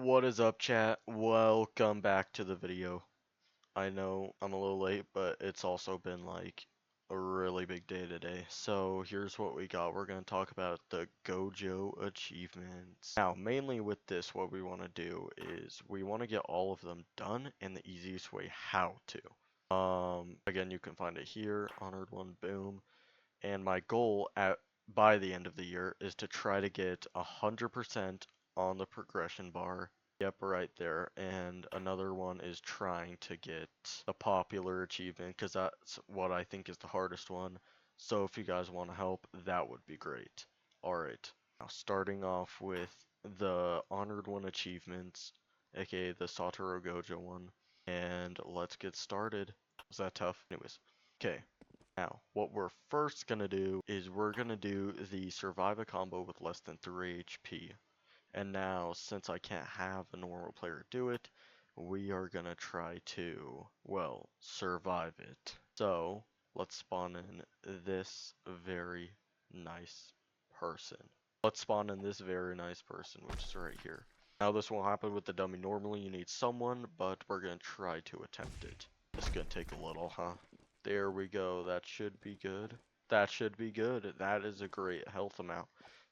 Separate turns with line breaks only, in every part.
What is up, chat? Welcome back to the video. I know I'm a little late, but it's also been like a really big day today. So here's what we got. We're going to talk about the Gojo achievements. Now, mainly with this, what we want to do is we want to get all of them done in the easiest way how to. Again, you can find it here, honored one, boom. And my goal by the end of the year is to try to get 100% on the progression bar. Yep, right there. And another one is trying to get a popular achievement because that's what I think is the hardest one. So if you guys want to help, that would be great. Alright, now starting off with the honored one achievements, aka the Saturo Gojo one. And let's get started. Was that tough? Anyways, okay. Now, what we're first going to do is we're going to do the survive a combo with less than 3 HP. And now, since I can't have a normal player do it, we are going to try to, well, survive it. So, let's spawn in this very nice person. Let's spawn in this very nice person, which is right here. Now, this won't happen with the dummy. Normally, you need someone, but we're going to try to attempt it. It's going to take a little, huh? There we go. That should be good. That should be good. That is a great health amount.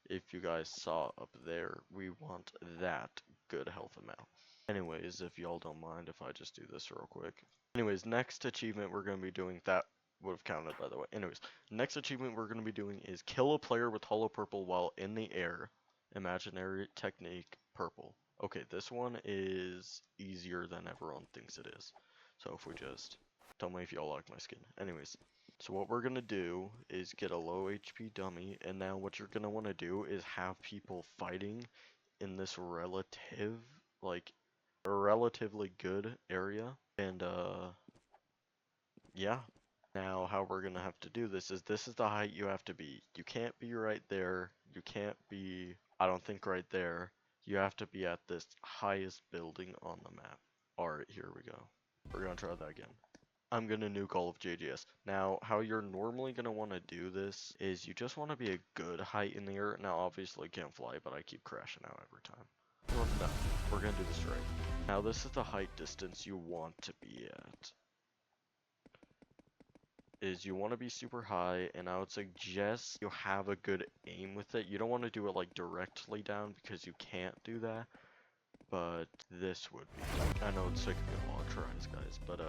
If you guys saw up there, we want that good health amount. Anyways, if y'all don't mind if I just do this real quick. Anyways, next achievement we're going to be doing, that would have counted by the way. Anyways, next achievement we're going to be doing is kill a player with hollow purple while in the air. Imaginary technique purple. Okay, this one is easier than everyone thinks it is. So if we just... Tell me if y'all like my skin. Anyways, so what we're going to do is get a low HP dummy, and now what you're going to want to do is have people fighting in this relatively good area. And, yeah. Now, how we're going to have to do this is the height you have to be. You can't be right there. You can't be, I don't think, right there. You have to be at this highest building on the map. Alright, here we go. We're going to try that again. I'm going to nuke all of JGS. Now, how you're normally going to want to do this is you just want to be a good height in the air. Now, obviously, can't fly, but I keep crashing out every time. Well, no, we're going to do this right. Now, this is the height distance you want to be at. Is you want to be super high, and I would suggest you have a good aim with it. You don't want to do it like directly down because you can't do that, but this would be. I know it's taking me a long tries, guys, but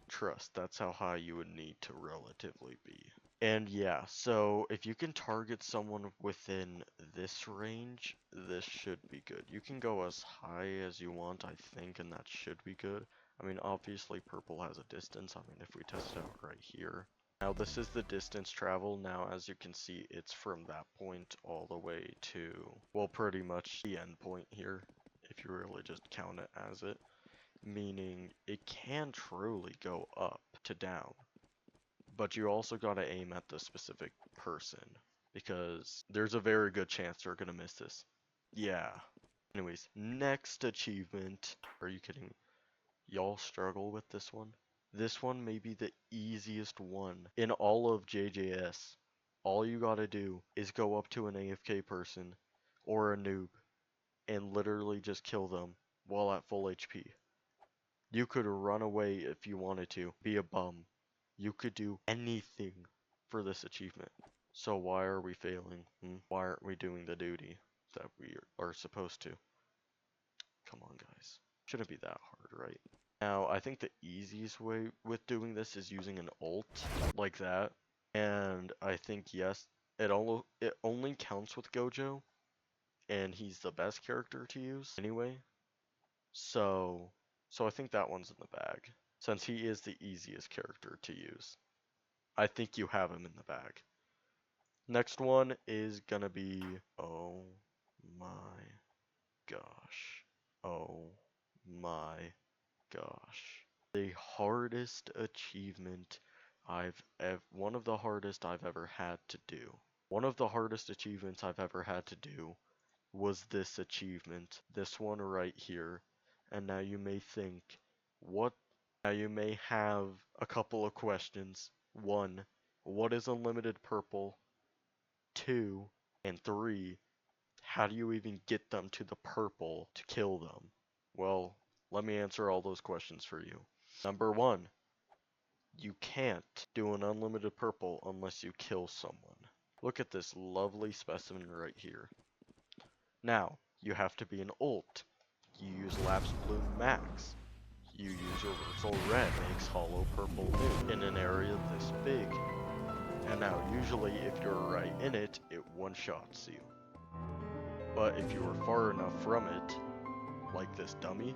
trust, that's how high you would need to relatively be. And yeah, so if you can target someone within this range, this should be good. You can go as high as you want, I think, and that should be good. I mean, obviously purple has a distance. I mean, if we test it out right here. Now this is the distance travel. Now as you can see, it's from that point all the way to, well, pretty much the end point here, if you really just count it as it. Meaning it can truly go up to down. But you also gotta aim at the specific person, because there's a very good chance they're gonna miss this. Yeah. Anyways, next achievement. Are you kidding me? Y'all struggle with this one? This one may be the easiest one in all of JJS. All you gotta do is go up to an AFK person or a noob and literally just kill them while at full HP. You could run away if you wanted to, be a bum. You could do anything for this achievement. So why are we failing? Why aren't we doing the duty that we are supposed to? Come on, guys. Shouldn't be that hard, right? Now, I think the easiest way with doing this is using an ult like that. And I think, yes, it only counts with Gojo. And he's the best character to use anyway. So I think that one's in the bag. Since he is the easiest character to use. I think you have him in the bag. Next one is gonna be, oh my gosh. Oh my gosh. The hardest achievement one of the hardest I've ever had to do. One of the hardest achievements I've ever had to do was this achievement. This one right here. And now you may think, what? Now you may have a couple of questions. 1. What is unlimited purple? 2. And 3. How do you even get them to the purple to kill them? Well, let me answer all those questions for you. Number 1, you can't do an unlimited purple unless you kill someone. Look at this lovely specimen right here. Now, you have to be an ult. You use Lapse Bloom Max. You use Reversal Red, makes hollow purple new in an area this big. And now, usually, if you're right in it, it one-shots you. But if you were far enough from it, like this dummy,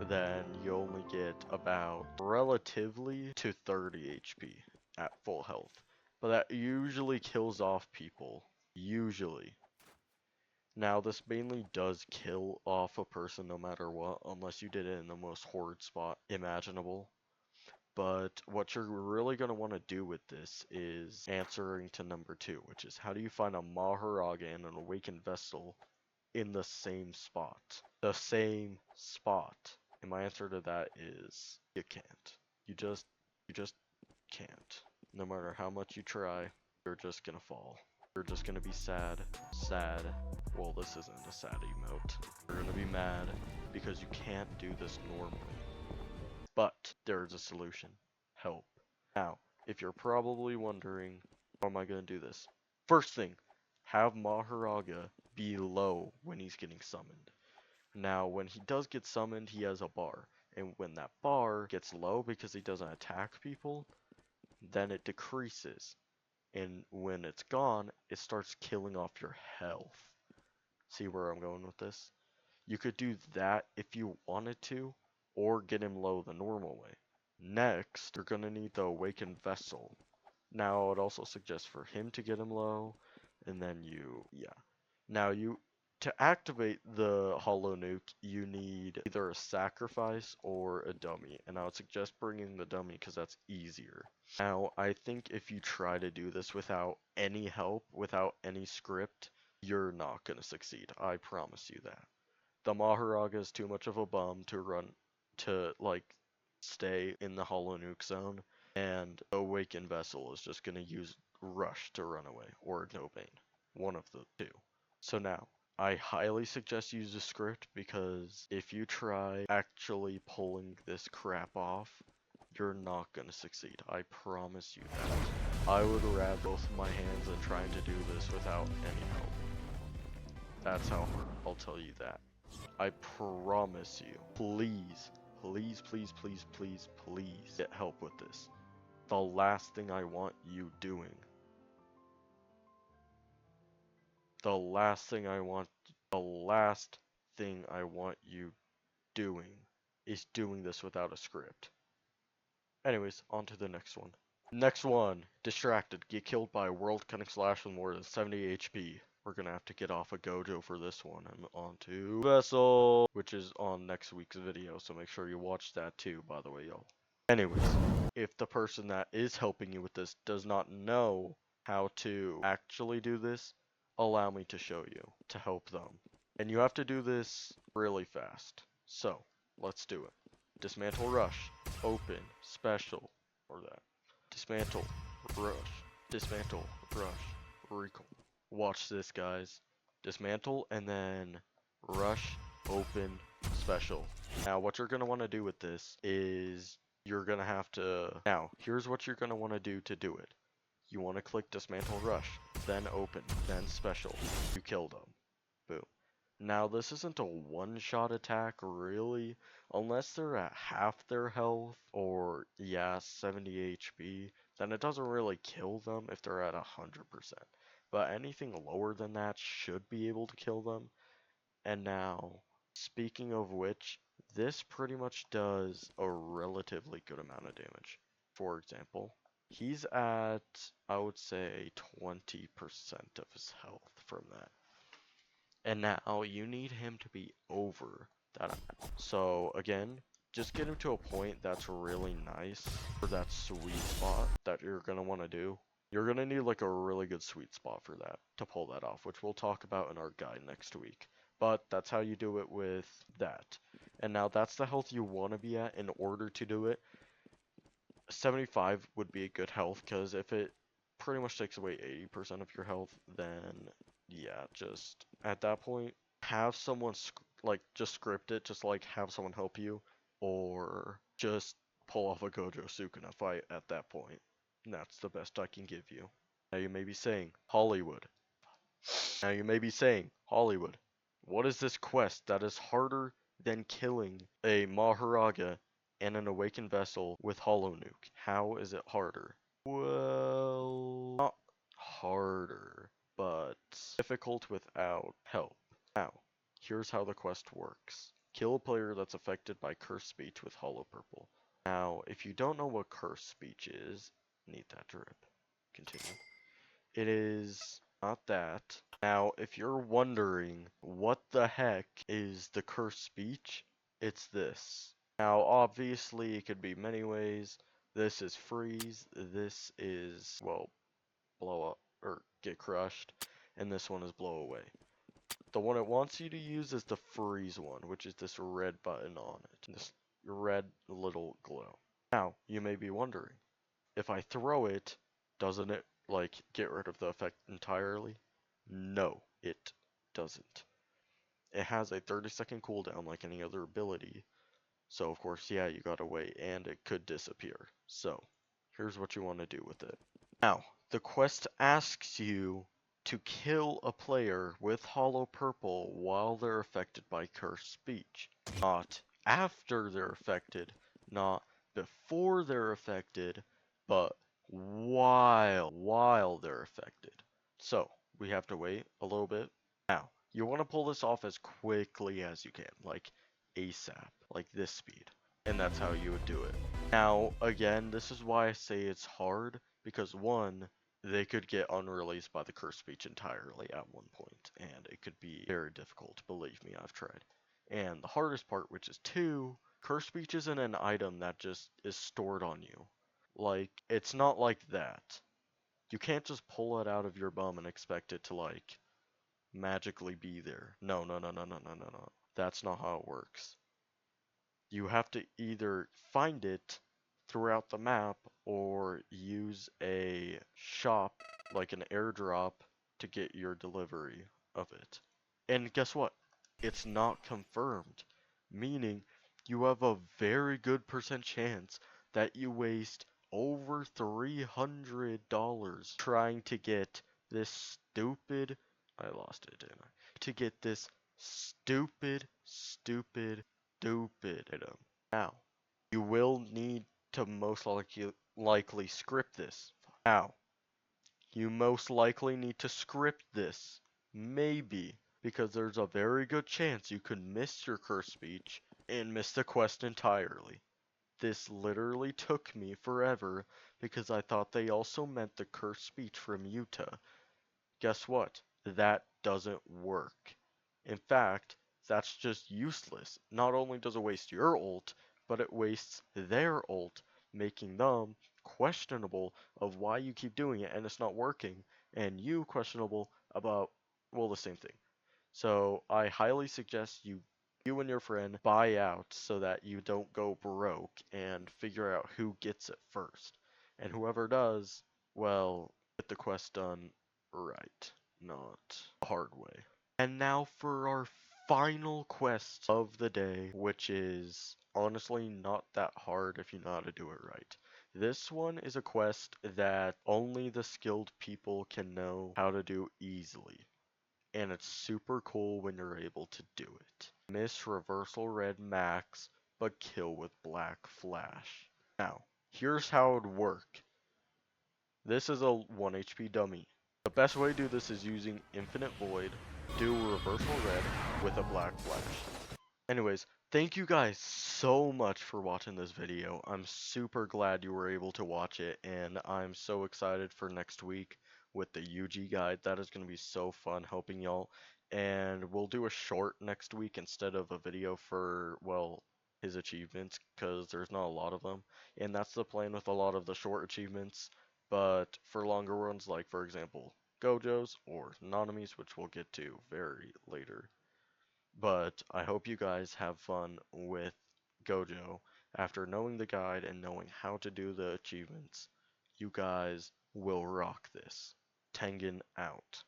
then you only get about relatively to 30 HP at full health. But that usually kills off people. Usually. Now, this mainly does kill off a person no matter what, unless you did it in the most horrid spot imaginable. But what you're really going to want to do with this is answering to number 2, which is how do you find a Maharaga and an Awakened Vessel in the same spot? The same spot. And my answer to that is you can't. You just can't. No matter how much you try, you're just gonna fall. You're just gonna be sad. Sad. Well, this isn't a sad emote. You're gonna be mad because you can't do this normally. But there is a solution. Help. Now, if you're probably wondering, how am I gonna do this? First thing, have Maharaga be low when he's getting summoned. Now, when he does get summoned, he has a bar. And when that bar gets low because he doesn't attack people, then it decreases. And when it's gone, it starts killing off your health. See where I'm going with this? You could do that if you wanted to, or get him low the normal way. Next, you're going to need the Awakened Vessel. Now, I would also suggest for him to get him low, and then Now, to activate the Hollow Nuke, you need either a sacrifice or a dummy, and I would suggest bringing the dummy because that's easier. Now, I think if you try to do this without any help, without any script, you're not going to succeed. I promise you that. The Maharaga is too much of a bum to stay in the Hollow Nuke zone, and Awakened Vessel is just going to use Rush to run away, or No Bane. One of the two. So now, I highly suggest you use a script because if you try actually pulling this crap off, you're not going to succeed. I promise you that. I would grab both of my hands and trying to do this without any help. That's how hard. I'll tell you that. I promise you. Please, please, please, please, please, please get help with this. The last thing I want you doing. The last thing I want you doing is doing this without a script. Anyways, on to the next one. Next one, Distracted. Get killed by a World Cutting Slash with more than 70 HP. We're gonna have to get off of Gojo for this one and on to Vessel, which is on next week's video, so make sure you watch that too, by the way, y'all. Anyways, if the person that is helping you with this does not know how to actually do this, allow me to show you to help them. And you have to do this really fast. So, let's do it. Dismantle Rush, Open, Special, or that. Dismantle, Rush, Recall. Watch this, guys. Dismantle, and then Rush, Open, Special. Now, what you're going to want to do with this is you're going to have to... Now, here's what you're going to want to do it. You want to click Dismantle Rush, then Open, then Special. You kill them. Boom. Now, this isn't a one-shot attack, really, unless they're at half their health, or, 70 HP, then it doesn't really kill them if they're at 100%. But anything lower than that should be able to kill them. And now, speaking of which, this pretty much does a relatively good amount of damage. For example, he's at, I would say, 20% of his health from that. And now you need him to be over that amount. So again, just get him to a point that's really nice for that sweet spot that you're going to want to do. You're going to need like a really good sweet spot for that to pull that off, which we'll talk about in our guide next week. But that's how you do it with that. And now that's the health you want to be at in order to do it. 75 would be a good health because if it pretty much takes away 80% of your health, then yeah, just at that point, have someone like just script it, just like have someone help you, or just pull off a Gojo Sukuna fight at that point. And that's the best I can give you. Now you may be saying, Hollywood. Now you may be saying, Hollywood, what is this quest that is harder than killing a Maharaga and an awakened vessel with Hollow Nuke? How is it harder? Well, not harder, but difficult without help. Now, here's how the quest works. Kill a player that's affected by cursed speech with Hollow Purple. Now, if you don't know what cursed speech is, need that drip. Continue. It is not that. Now, if you're wondering what the heck is the cursed speech, it's this. Now, obviously, it could be many ways. This is freeze. This is, well, blow up or get crushed. And this one is blow away. The one it wants you to use is the freeze one, which is this red button on it. This red little glow. Now, you may be wondering, if I throw it, doesn't it, like, get rid of the effect entirely? No, it doesn't. It has a 30-second cooldown like any other ability. So, of course, yeah, you gotta wait, and it could disappear. So, here's what you want to do with it. Now, the quest asks you to kill a player with Hollow Purple while they're affected by cursed speech. Not after they're affected, not before they're affected, but while they're affected. So, we have to wait a little bit. Now, you want to pull this off as quickly as you can, like ASAP, like this speed. And that's how you would do it. Now, again, this is why I say it's hard, because one, they could get unreleased by the curse speech entirely at one point, and it could be very difficult, believe me, I've tried. And the hardest part, which is two, curse speech isn't an item that just is stored on you. Like, it's not like that. You can't just pull it out of your bum and expect it to, like, magically be there. No, no, no, no, no, no, no, no. That's not how it works. You have to either find it throughout the map or use a shop, like an airdrop, to get your delivery of it. And guess what? It's not confirmed, meaning you have a very good percent chance that you waste over $300 trying to get this stupid, I lost it, didn't I? To get this stupid item. Now, you will need to most likely script this. Now, you most likely need to script this. Maybe, because there's a very good chance you could miss your curse speech and miss the quest entirely. This literally took me forever because I thought they also meant the curse speech from Utah. Guess what? That doesn't work. In fact, that's just useless. Not only does it waste your ult, but it wastes their ult, making them questionable of why you keep doing it and it's not working, and you questionable about, well, the same thing. So I highly suggest you and your friend buy out so that you don't go broke and figure out who gets it first. And whoever does, well, get the quest done right, not the hard way. And now for our final quest of the day, which is honestly not that hard if you know how to do it right. This one is a quest that only the skilled people can know how to do easily. And it's super cool when you're able to do it. Miss reversal red max, but kill with black flash. Now, here's how it would work. This is a 1 HP dummy. The best way to do this is using Infinite Void, do reversal red with a black flash. Anyways, thank you guys so much for watching this video. I'm super glad you were able to watch it, and I'm so excited for next week with the UG guide. That is going to be so fun helping y'all. And we'll do a short next week instead of a video for, well, his achievements, because there's not a lot of them. And that's the plan with a lot of the short achievements. But for longer ones, like for example, Gojo's or Nanami's, which we'll get to very later. But I hope you guys have fun with Gojo. After knowing the guide and knowing how to do the achievements, you guys will rock this. Tengen out.